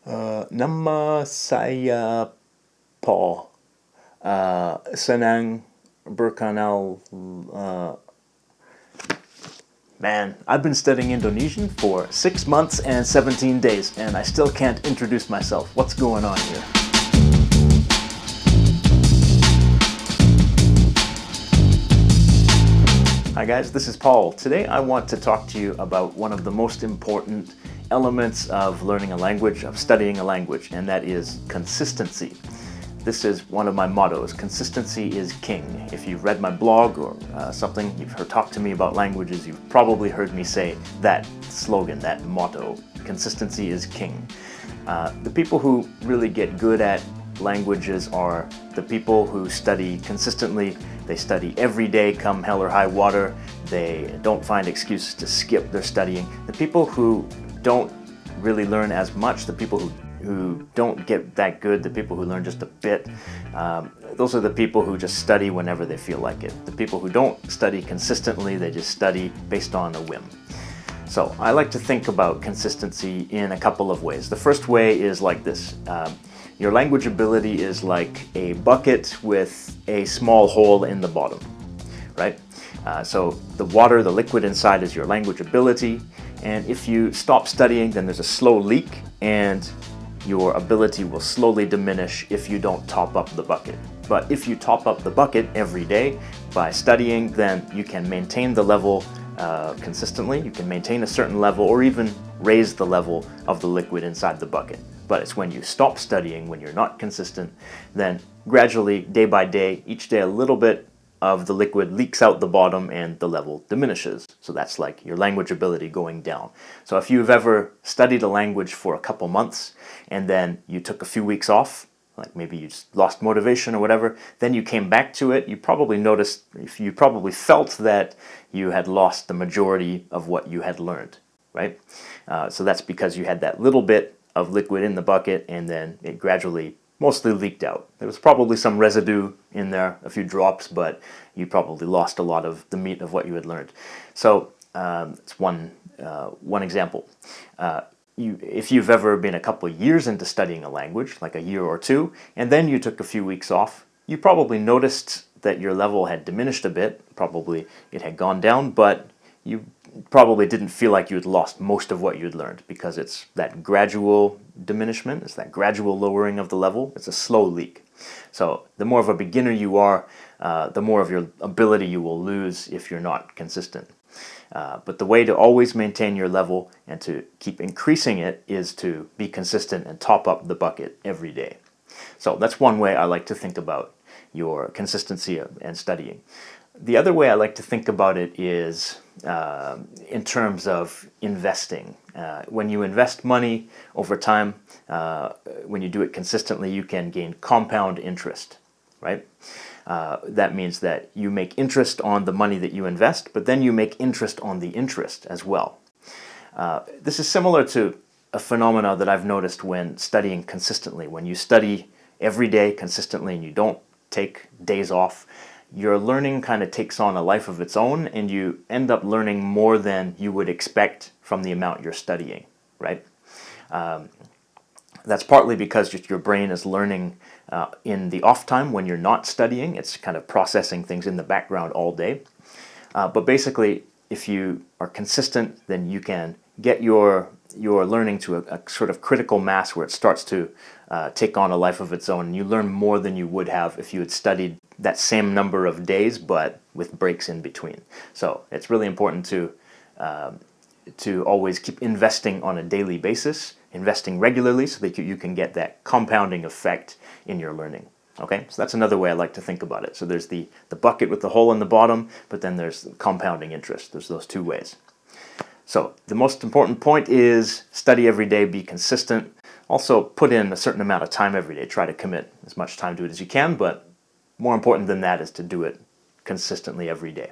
Nama saya Paul. Senang berkenal. Man, I've been studying Indonesian for 6 months and 17 days, and I still can't introduce myself. What's going on here? Hi guys, this is Paul. Today I want to talk to you about one of the most important elements of learning a language, of studying a language, and that is consistency. This is one of my mottos. Consistency is king. If you've read my blog or something, you've talked to me about languages, you've probably heard me say that slogan, that motto. Consistency is king. The people who really get good at languages are the people who study consistently. They study every day, come hell or high water. They don't find excuses to skip their studying. The people who don't really learn as much, the people who don't get that good, the people who learn just a bit, those are the people who just study whenever they feel like it. The people who don't study consistently, they just study based on a whim. So I like to think about consistency in a couple of ways. The first way is like this. Your language ability is like a bucket with a small hole in the bottom, right? So the water, the liquid inside is your language ability, and if you stop studying, then there's a slow leak, and your ability will slowly diminish if you don't top up the bucket. But if you top up the bucket every day by studying, then you can maintain the level consistently. You can maintain a certain level or even raise the level of the liquid inside the bucket. But it's when you stop studying, when you're not consistent, then gradually, day by day, each day a little bit of the liquid leaks out the bottom and the level diminishes. So that's like your language ability going down. So if you've ever studied a language for a couple months and then you took a few weeks off, like maybe you just lost motivation or whatever, then you came back to it, you probably noticed, you probably felt that you had lost the majority of what you had learned, right? So that's because you had that little bit of liquid in the bucket and then it gradually mostly leaked out. There was probably some residue in there, a few drops, but you probably lost a lot of the meat of what you had learned. So it's one example. If you've ever been a couple of years into studying a language, like a year or two, and then you took a few weeks off, you probably noticed that your level had diminished a bit. Probably it had gone down, but you probably didn't feel like you had lost most of what you'd learned because it's that gradual diminishment, it's that gradual lowering of the level, it's a slow leak. So the more of a beginner you are, the more of your ability you will lose if you're not consistent. But the way to always maintain your level and to keep increasing it is to be consistent and top up the bucket every day. So that's one way I like to think about your consistency and studying. The other way I like to think about it is in terms of investing. When you invest money over time, when you do it consistently, you can gain compound interest, right? That means that you make interest on the money that you invest, but then you make interest on the interest as well. This is similar to a phenomena that I've noticed when studying consistently. When you study every day consistently and you don't take days off, your learning kind of takes on a life of its own and you end up learning more than you would expect from the amount you're studying, right? That's partly because just your brain is learning in the off time when you're not studying. It's kind of processing things in the background all day. But basically, if you are consistent, then you can get your learning to a sort of critical mass where it starts to take on a life of its own. And you learn more than you would have if you had studied that same number of days, but with breaks in between. So it's really important to always keep investing on a daily basis, investing regularly so that you can get that compounding effect in your learning. Okay, so that's another way I like to think about it. So there's the bucket with the hole in the bottom, but then there's compounding interest. There's those two ways. So the most important point is study every day, be consistent. Also put in a certain amount of time every day. Try to commit as much time to it as you can, but more important than that is to do it consistently every day.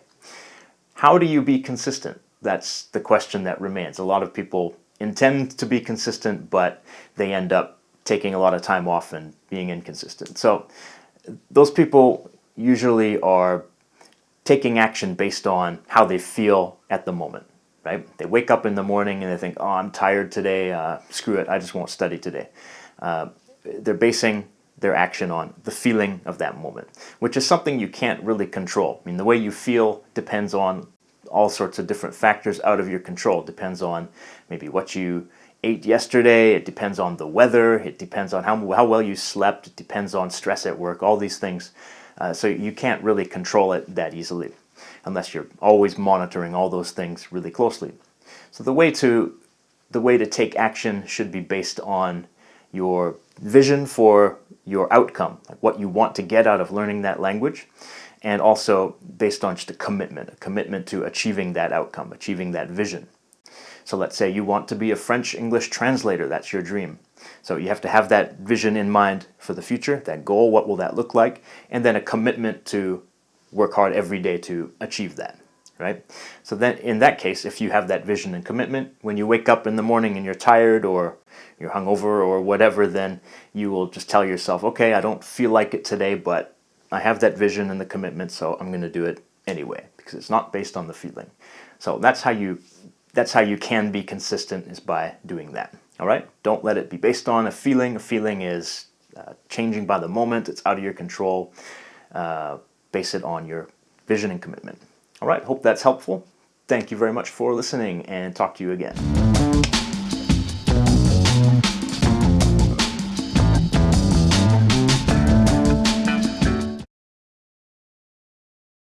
How do you be consistent? That's the question that remains. A lot of people intend to be consistent, but they end up taking a lot of time off and being inconsistent. So those people usually are taking action based on how they feel at the moment. right? They wake up in the morning and they think, oh, I'm tired today, screw it, I just won't study today. They're basing their action on the feeling of that moment, which is something you can't really control. I mean, the way you feel depends on all sorts of different factors out of your control. It depends on maybe what you ate yesterday, it depends on the weather, it depends on how well you slept, it depends on stress at work, all these things. So you can't really control it that easily unless you're always monitoring all those things really closely. So the way to take action should be based on your vision for your outcome, like what you want to get out of learning that language, and also based on just a commitment to achieving that outcome, achieving that vision. So let's say you want to be a French-English translator, that's your dream. So you have to have that vision in mind for the future, that goal, what will that look like, and then a commitment to work hard every day to achieve that, right? So then in that case, if you have that vision and commitment, when you wake up in the morning and you're tired or you're hungover or whatever, then you will just tell yourself, okay, I don't feel like it today, but I have that vision and the commitment, so I'm going to do it anyway, because it's not based on the feeling. So that's how you can be consistent, is by doing that. All right? Don't let it be based on a feeling. A feeling is changing by the moment. It's out of your control. Base it on your vision and commitment. All right, hope that's helpful. Thank you very much for listening, and talk to you again.